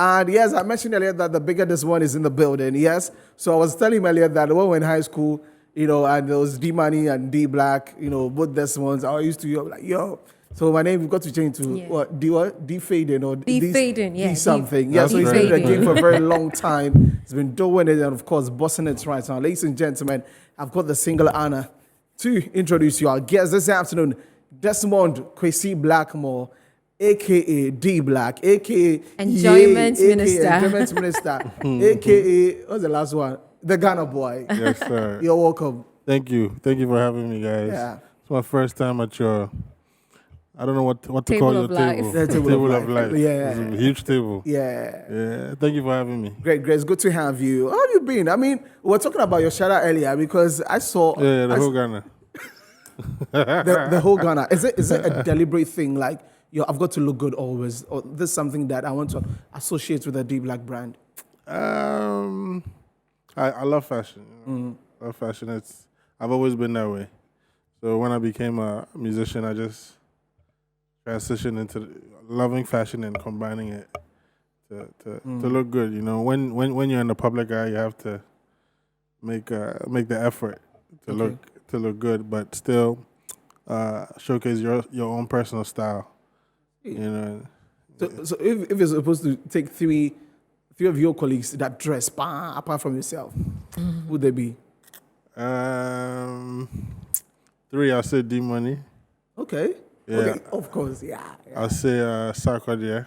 And yes, I mentioned earlier that the bigger this one is in the building. Yes. So I was telling him earlier that when we were in high school, and there was D Money and D Black, both this ones, I used to like, yo. So my name got to change to what? D Faden or D Faden, yeah. D something. Yeah, so he's been in the game for a very long time. He's been doing it and of course bossing it right now. Ladies and gentlemen, I've got the single honor to introduce you our guest this afternoon, Desmond Kwesi Blackmore, aka D Black, aka Enjoyment Minister, Enjoyment Minister, aka what's the last one? The Ghana boy. Yes, sir. You're welcome. Thank you for having me, guys. Yeah. It's my first time at your, I don't know what to Table call your of life. table. The table of life. Yeah. It's a huge table. Yeah. Thank you for having me. Great. It's good to have you. How have you been? I mean, we were talking about your shout out earlier because I saw The whole Ghana. the whole Ghana. Is it a deliberate thing like I've got to look good always, or this is something that I want to associate with a D Black brand? I love fashion. I love fashion. I've always been that way. So when I became a musician, I just transitioned into loving fashion and combining it to look good. When you're in the public eye, you have to make the effort to look good, but still showcase your own personal style. So if you're supposed to take three of your colleagues that dress apart from yourself, who would they be? 3, I'll say D Money. Okay. Yeah. Okay. Of course, yeah. I'll say Sarkodie,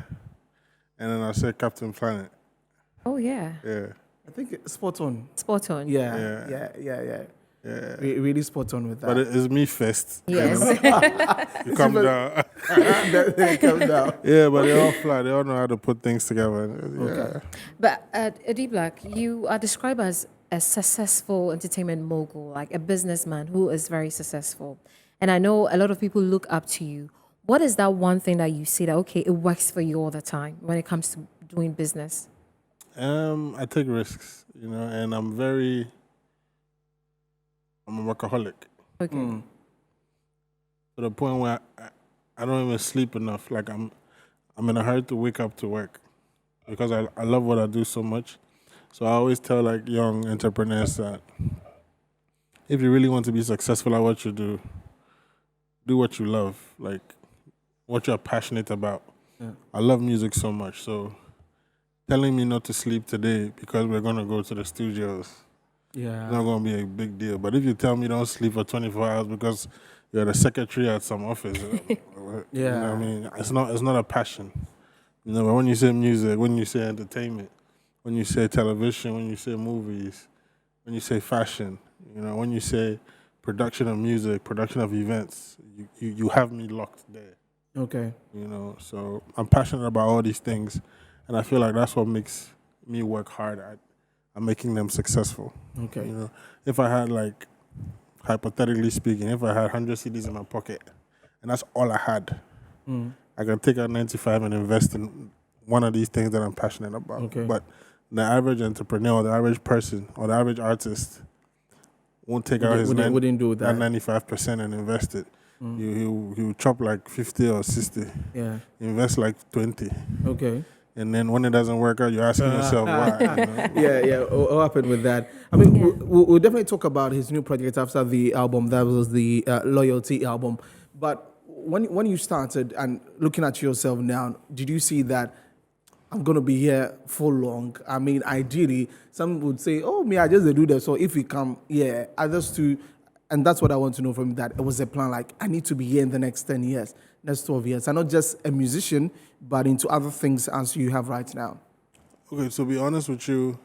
and then I'll say Captain Planet. Oh yeah. Yeah. I think it's spot on. Spot on. Yeah. Really spot on with that. But it's me first. Yes. You come down. They come down. Yeah, but they all fly. They all know how to put things together. Yeah. Okay. But D Black, you are described as a successful entertainment mogul, like a businessman who is very successful. And I know a lot of people look up to you. What is that one thing that you see that, okay, it works for you all the time when it comes to doing business? I take risks, and I'm a workaholic. Okay. To the point where I don't even sleep enough. Like I'm in a hurry to wake up to work because I love what I do so much. So I always tell like young entrepreneurs that if you really want to be successful at what you do what you love, like what you're passionate about. Yeah. I love music so much, so telling me not to sleep today because we're going to go to the studios, it's not going to be a big deal. But if you tell me don't sleep for 24 hours because you're the secretary at some office, you know what I mean? It's not a passion. But when you say music, when you say entertainment, when you say television, when you say movies, when you say fashion, when you say production of music, production of events, you have me locked there. Okay. So I'm passionate about all these things, and I feel like that's what makes me work hard at making them successful. Okay. If I had, like, hypothetically speaking, if I had 100 CDs in my pocket, and that's all I had, I can take out 95 and invest in one of these things that I'm passionate about. Okay. But the average entrepreneur, the average person, or the average artist won't take out his wouldn't do that 95% and invest it. He'll chop like 50 or 60. Yeah. Invest like 20. Okay. And then when it doesn't work out, you're asking yourself why. Yeah. What happened with that? I mean, we'll definitely talk about his new project after the album. That was the Loyalty album. But when you started and looking at yourself now, did you see that I'm going to be here for long? I mean, ideally, some would say, oh, me, I just do that. So if we come, others too. And that's what I want to know from that. It was a plan like, I need to be here in the next 10 years, next 12 years. I'm not just a musician, but into other things as you have right now. Okay, to be honest with you,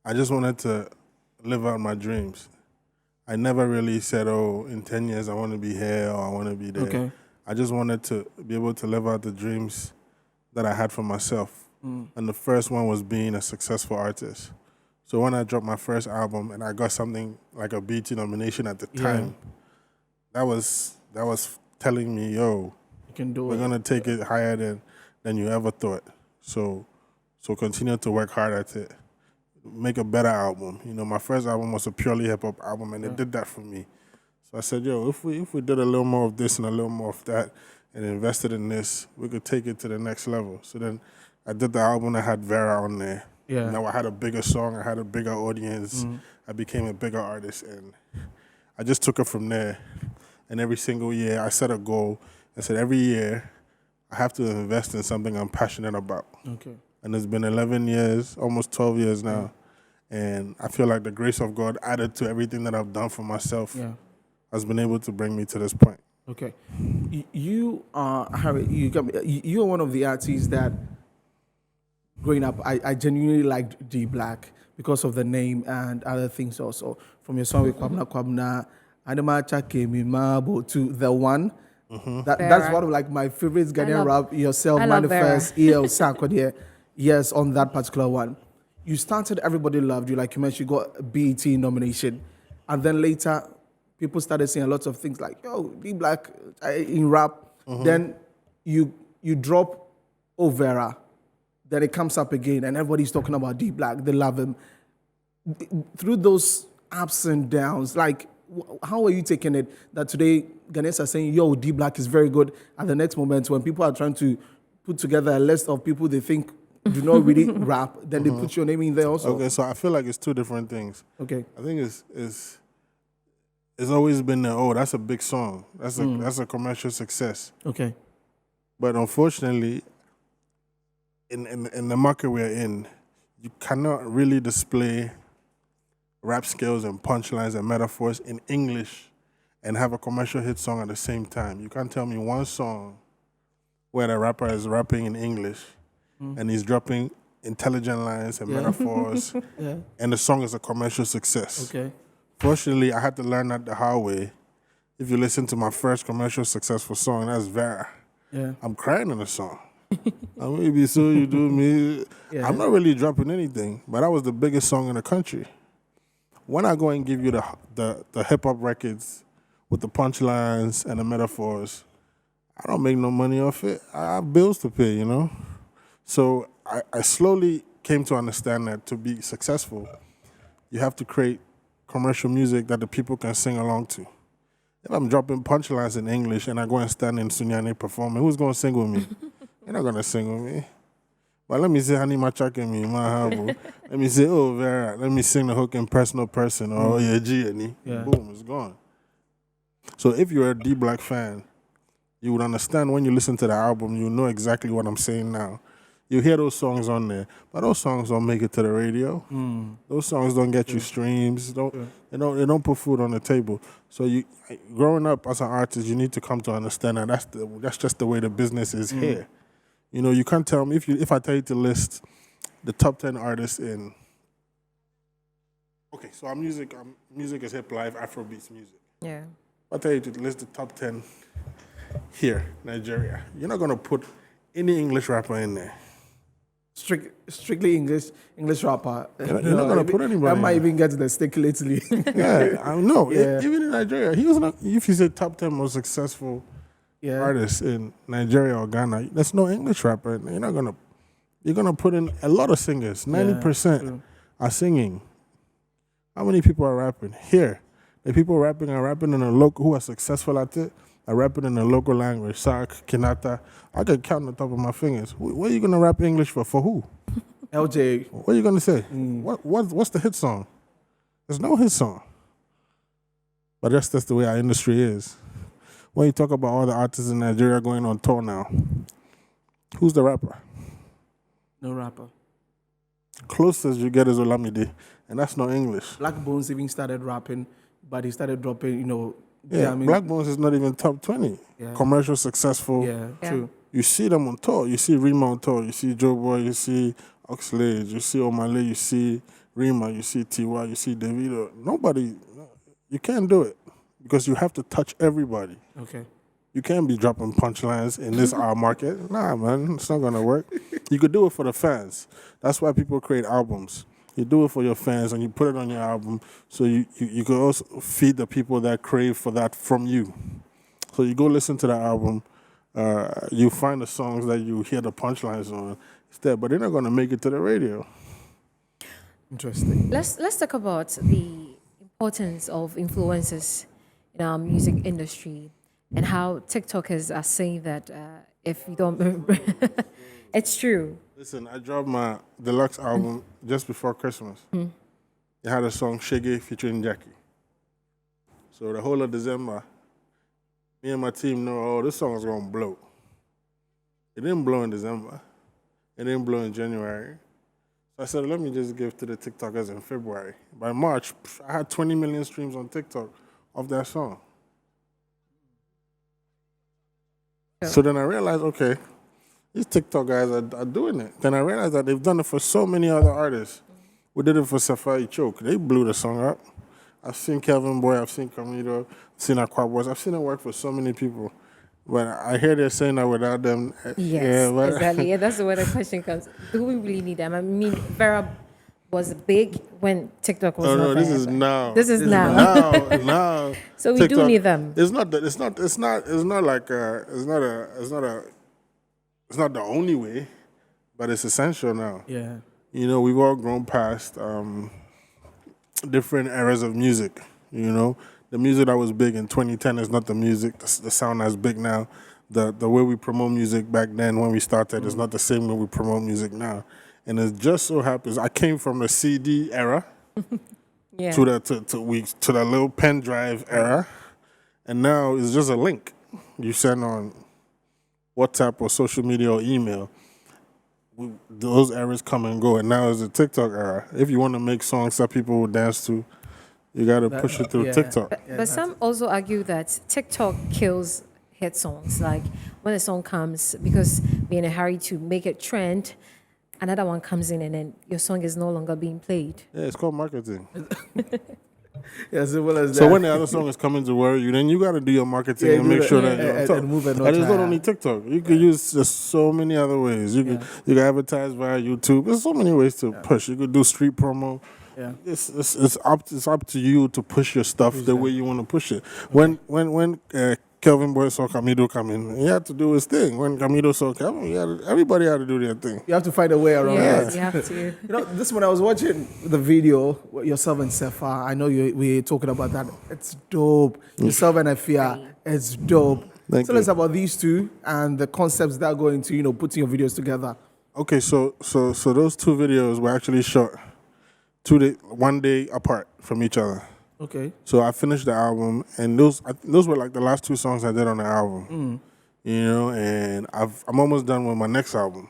I just wanted to live out my dreams. I never really said, oh, in 10 years I want to be here or I want to be there. Okay. I just wanted to be able to live out the dreams that I had for myself. And the first one was being a successful artist. So when I dropped my first album and I got something like a BET nomination at the time, that was telling me, yo, you can do we're gonna take it higher than you ever thought. So continue to work hard at it. Make a better album. My first album was a purely hip hop album, and it did that for me. So I said, yo, if we did a little more of this and a little more of that, and invested in this, we could take it to the next level. So then I did the album that had Vera on there. Yeah. Now I had a bigger song, I had a bigger audience, I became a bigger artist, and I just took it from there. And every single year, I set a goal. I said every year, I have to invest in something I'm passionate about. Okay. And it's been 11 years, almost 12 years now. And I feel like the grace of God added to everything that I've done for myself Yeah. has been able to bring me to this point. Okay. You are Harry. You are one of the artists that, growing up, I genuinely liked D Black because of the name and other things also. From your song with Kwabna Kwabna, Adamacha Kemi Mabo to The One. That's Vera. one of like my favorites. I Ghanaian love- rap, yourself, I love Manifest, EL Sarkodie. Yes, on that particular one. You started, everybody loved you. Like you mentioned, you got a BET nomination. And then later, people started saying a lot of things like, yo, D Black in rap. Then you drop Vera. Then it comes up again, and everybody's talking about D Black. They love him. Through those ups and downs, like, how are you taking it that today Ghanaians are saying, yo, D Black is very good, and the next moment when people are trying to put together a list of people they think do not really rap, then they put your name in there also. Okay, so I feel like it's two different things. Okay. I think it's always been that, oh, that's a big song. That's a commercial success. Okay. But unfortunately, in the market we're in, you cannot really display rap skills and punchlines and metaphors in English and have a commercial hit song at the same time. You can't tell me one song where the rapper is rapping in English and he's dropping intelligent lines and metaphors Yeah. and the song is a commercial success. Okay. Fortunately, I had to learn that the hard way. If you listen to my first commercial successful song, that's Vera. Yeah. I'm crying in the song. I may be so you do me. Yeah. I'm not really dropping anything, but that was the biggest song in the country. When I go and give you the hip hop records with the punchlines and the metaphors, I don't make no money off it. I have bills to pay, you know? So I slowly came to understand that to be successful, you have to create commercial music that the people can sing along to. If I'm dropping punchlines in English and I go and stand in Sunyani performing, who's going to sing with me? You're not going to sing with me. But let me say, honey, my chucking me, my habu. Let me say, oh, Vera, let me sing the hook in personal person. Or, oh, yeah, G, and Yeah. boom, it's gone. So if you're a D Black fan, you would understand when you listen to the album, you know exactly what I'm saying now. You hear those songs on there, but those songs don't make it to the radio. Those songs don't get you streams. They don't put food on the table. So you, growing up as an artist, you need to come to understand that that's just the way the business is here. You know, you can't tell me if I tell you to list the top 10 artists in. Okay, so our music is hip life, Afrobeats music. Yeah. If I tell you to list the top 10 here, Nigeria, you're not gonna put any English rapper in there. Strictly English rapper. You're not gonna put anybody I in might there. even get to the stick lately. Yeah, I know. Yeah. Even in Nigeria, he was not. If you say top 10 most successful Yeah. artists in Nigeria or Ghana, there's no English rapper. You're gonna put in a lot of singers. 90% true. are singing. How many people are rapping here? The people rapping are rapping in a local who are successful at it. Are rapping in a local language. Sark, Kinata. I could count on the top of my fingers. What are you gonna rap English for? For who? LJ. What are you gonna say? What's the hit song? There's no hit song. But that's the way our industry is. When you talk about all the artists in Nigeria going on tour now, who's the rapper? No rapper. Closest you get is Olamide, and that's not English. Black Bones even started rapping, but he started dropping, Yeah, jamming. Black Bones is not even top 20. Yeah. Commercial successful. Yeah, Yeah. true. You see them on tour. You see Rima on tour. You see Joe Boy. You see Oxlade. You see Omale. You see Rima. You see Tiwa. You see Davido. Nobody. You can't do it because you have to touch everybody. Okay. You can't be dropping punchlines in this our market. Nah, man, it's not gonna work. You could do it for the fans. That's why people create albums. You do it for your fans and you put it on your album so you could also feed the people that crave for that from you. So you go listen to the album, you find the songs that you hear the punchlines on. It's there, but they're not gonna make it to the radio. Interesting. Let's talk about the importance of influencers in our music industry and how TikTokers are saying that if you don't It's true. Listen, I dropped my deluxe album just before Christmas. It had a song Shaggy featuring Jackie. So the whole of December, me and my team know, oh, this song is gonna blow. It didn't blow in December. It didn't blow in January. So I said, let me just give to the TikTokers in February. By March, I had 20 million streams on TikTok of that song. So then I realized, okay, these TikTok guys are doing it. Then I realized that they've done it for so many other artists. We did it for Safari Choke. They blew the song up. I've seen Kelvin Boy, I've seen Camilo, I've seen Aqua Boys. I've seen it work for so many people. But I hear they're saying that without them. Yes, but exactly. Yeah, that's where the question comes. Do we really need them? I mean, Vera was big when TikTok was Oh not no, this there, is but now. This is now. Now. So we do TikTok- need them. It's not that. It's not like it's not the only way, but it's essential now. Yeah. You know, we've all grown past different eras of music. You know, the music that was big in 2010 is not the music, the sound that's big now. The way we promote music back then when we started is not the same way we promote music now. And it just so happens I came from the CD era Yeah. to the little pen drive era, and now it's just a link you send on WhatsApp or social media or email. Those eras come and go, and now it's a TikTok era. If you want to make songs that people will dance to, you got to push it through yeah. TikTok. But some also argue that TikTok kills hit songs. Like when a song comes, because we're in a hurry to make it trend, another one comes in and then your song is no longer being played. Yeah, it's called marketing. Yeah, simple as that. So when the other song is coming to worry you, then you got to do your marketing and make sure that you're on top. and move it And it's not higher. only TikTok. You could use just so many other ways. You can advertise via YouTube. There's so many ways to push. You could do street promo. Yeah. It's up to you to push your stuff the way you want to push it. When Kelvin Boy saw Camilo come in, he had to do his thing. When Camilo saw Kelvin, everybody had to do their thing. You have to find a way around Yes, it. you have to. You know, this when I was watching the video, yourself and Sefa, I know we're talking about that. It's dope. Yourself and Afia, it's dope. Thank Tell us you. about these two and the concepts that go into, putting your videos together. Okay, so those two videos were actually shot 1 day apart from each other. Okay. So I finished the album, and those were like the last two songs I did on the album. You know, and I'm almost done with my next album.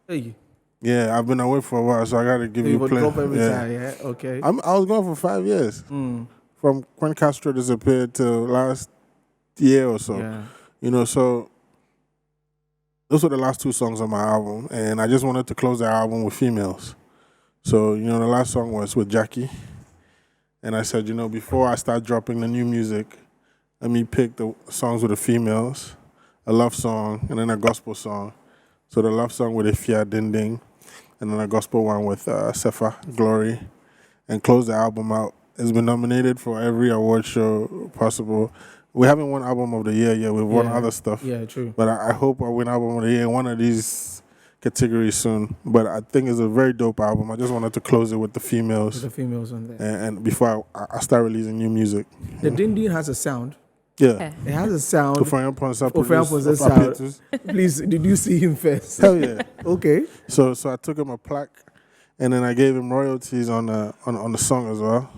Hey. Yeah, I've been away for a while, so I got to give You you would play. drop every time, yeah? Okay. I was gone for 5 years, from when Castro disappeared to last year or so. Yeah. You know, so those were the last two songs on my album, and I just wanted to close the album with females. So, the last song was with Jackie. And I said, before I start dropping the new music, let me pick the songs with the females, a love song, and then a gospel song. So the love song with Ifya Dinding, and then a gospel one with Sefa, Glory, and close the album out. It's been nominated for every award show possible. We haven't won Album of the Year yet. We've won other stuff. Yeah, true. But I hope I win Album of the Year in one of these categories soon. But I think it's a very dope album. I just wanted to close it with the females. The females on there. And before I start releasing new music. The Dindin has a sound. Yeah. It has a sound. Ofran Ponsa Ofran Ponsa sound. Please, did you see him first? Hell yeah. Okay. So I took him a plaque, and then I gave him royalties on the song as well.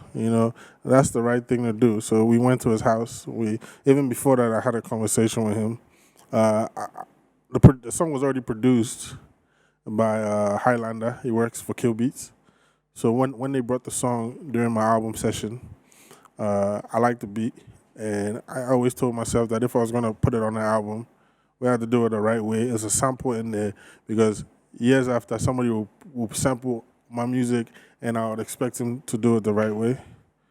That's the right thing to do. So we went to his house. Even before that, I had a conversation with him. The song was already produced by Highlander. He works for Kill Beats. So when they brought the song during my album session, I liked the beat, and I always told myself that if I was gonna put it on the album, we had to do it the right way. There's a sample in there because years after, somebody will sample my music, and I would expect him to do it the right way.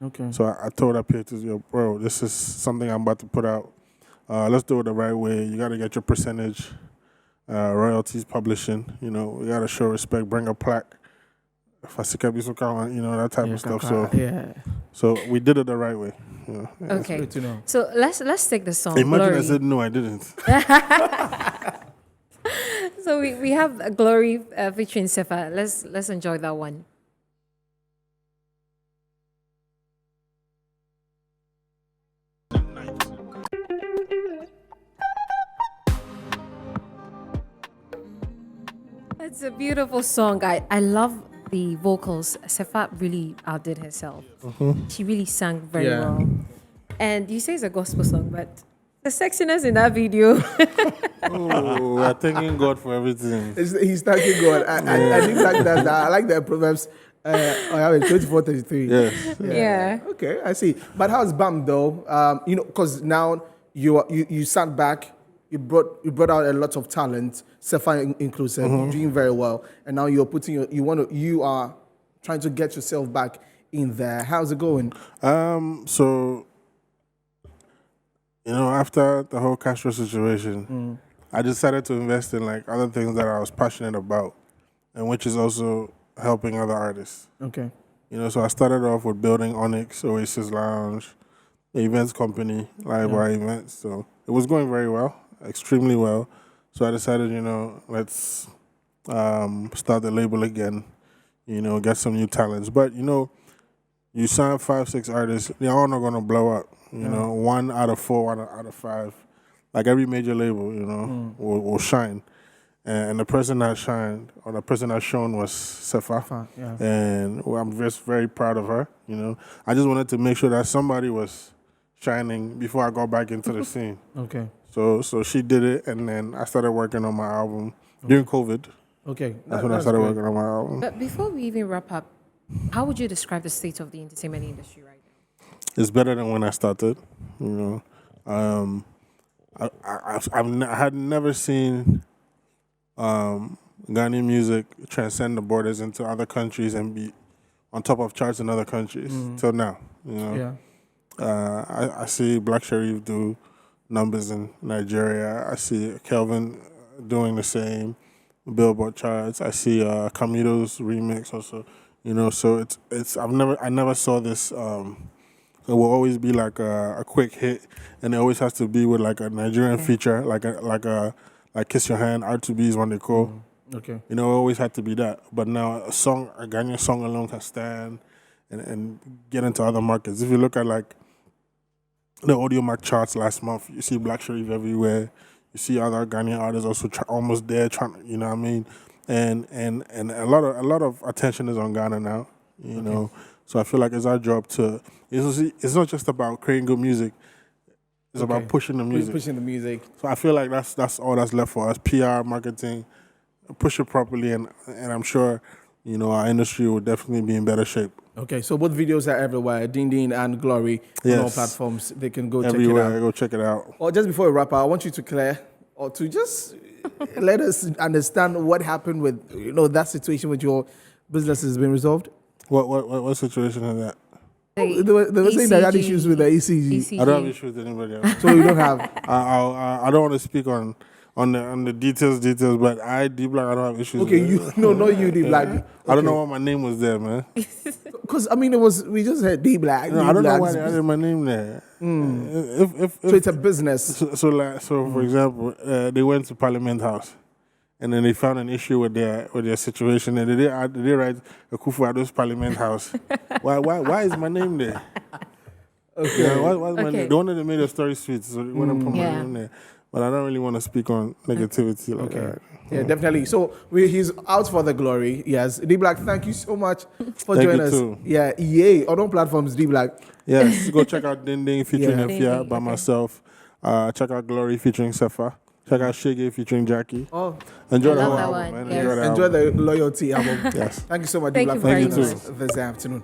Okay. So I told that to bro, this is something I'm about to put out. Let's do it the right way. You got to get your percentage, royalties, publishing. We got to show respect, bring a plaque, that type of stuff. So we did it the right way. Okay. Good to know. So let's take the song. Imagine Glory. I said no, I didn't. So we have Glory featuring Sefa. Let's enjoy that one. It's a beautiful song. I love the vocals. Sefa really outdid herself. She really sang very Yeah. well. And you say it's a gospel song, but the sexiness in that video. Oh, we're thanking God for everything. He's thanking God. I didn't like that. I like the Proverbs. I have 24:33. Yes. Yeah. Okay, I see. But how's BAM though? Because now you sat back, you brought out a lot of talent, Sefa inclusive, doing very well, and now you're putting you are trying to get yourself back in there. How's it going? So, after the whole Castro situation, I decided to invest in like other things that I was passionate about, and which is also helping other artists. Okay. So I started off with building Onyx, Oasis Lounge, the events company, Live Bar Events. So it was going very well, extremely well. So I decided, let's start the label again, get some new talents. But, you sign 5-6 artists, they're all not going to blow up. 1 out of 4, 1 out of 5. Like every major label, will shine. And the person that shined, or the person that shone was Sefa. Yeah. And I'm just very proud of her, I just wanted to make sure that somebody was shining before I go back into the scene. Okay. So she did it, and then I started working on my album during COVID. Okay. That's when I started working on my album. But before we even wrap up, how would you describe the state of the entertainment industry right now? It's better than when I started, I had never seen Ghanaian music transcend the borders into other countries and be on top of charts in other countries till now. Yeah. I see Black Sharif do numbers in Nigeria. I see Kelvin doing the same, Billboard charts. I see Camilo's remix also. So I never saw this. It will always be like a quick hit, and it always has to be with like a Nigerian feature, like Kiss Your Hand, R2B is one they call. Okay. It always had to be that. But now a Ghanaian song alone can stand and get into other markets. If you look at like the Audio Mark charts last month, you see Black Sharif everywhere. You see other Ghanaian artists also almost there trying, you know what I mean? And a lot of attention is on Ghana now, you know. So I feel like it's our job to. It's not just about creating good music. It's about pushing the music. Pushing the music. So I feel like that's all that's left for us. PR, marketing, push it properly, and I'm sure, our industry will definitely be in better shape. Okay, so both videos are everywhere, Din Din and Glory, on all platforms. They can go everywhere, check it out. go check it out. Or just before we wrap up, I want you to clear or to just let us understand what happened with that situation with your business has been resolved. What situation is that? They were saying that you had issues with the ECG. I don't have issues with anybody else. So you don't have. I don't want to speak on the details, but D Black, I don't have issues. Okay, with not you, D Black. Okay. I don't know why my name was there, man. Because we just had D Black. No, I don't know why they added my name there. If so it's a business. So for example, they went to Parliament House, and then they found an issue with their situation, and they write Akufo-Addo's Parliament House. Why is my name there? Okay. Yeah, why is my name? The one that made the story sweet, so they want to put my name there. But I don't really want to speak on negativity like that. Yeah, definitely. So he's out for the glory. Yes. D Black, thank you so much for joining us. Too. Yeah, EA on all platforms, D Black. Yes, go check out Din Din featuring Efia by Okay. myself. Check out Glory featuring Sefa. Check out Shege featuring Jackie. Oh, Enjoy the love whole that album, one. man. Yes. Enjoy the enjoy album. the loyalty album. Yes. Thank you so much, Thank D Black, you for very joining us much. this afternoon.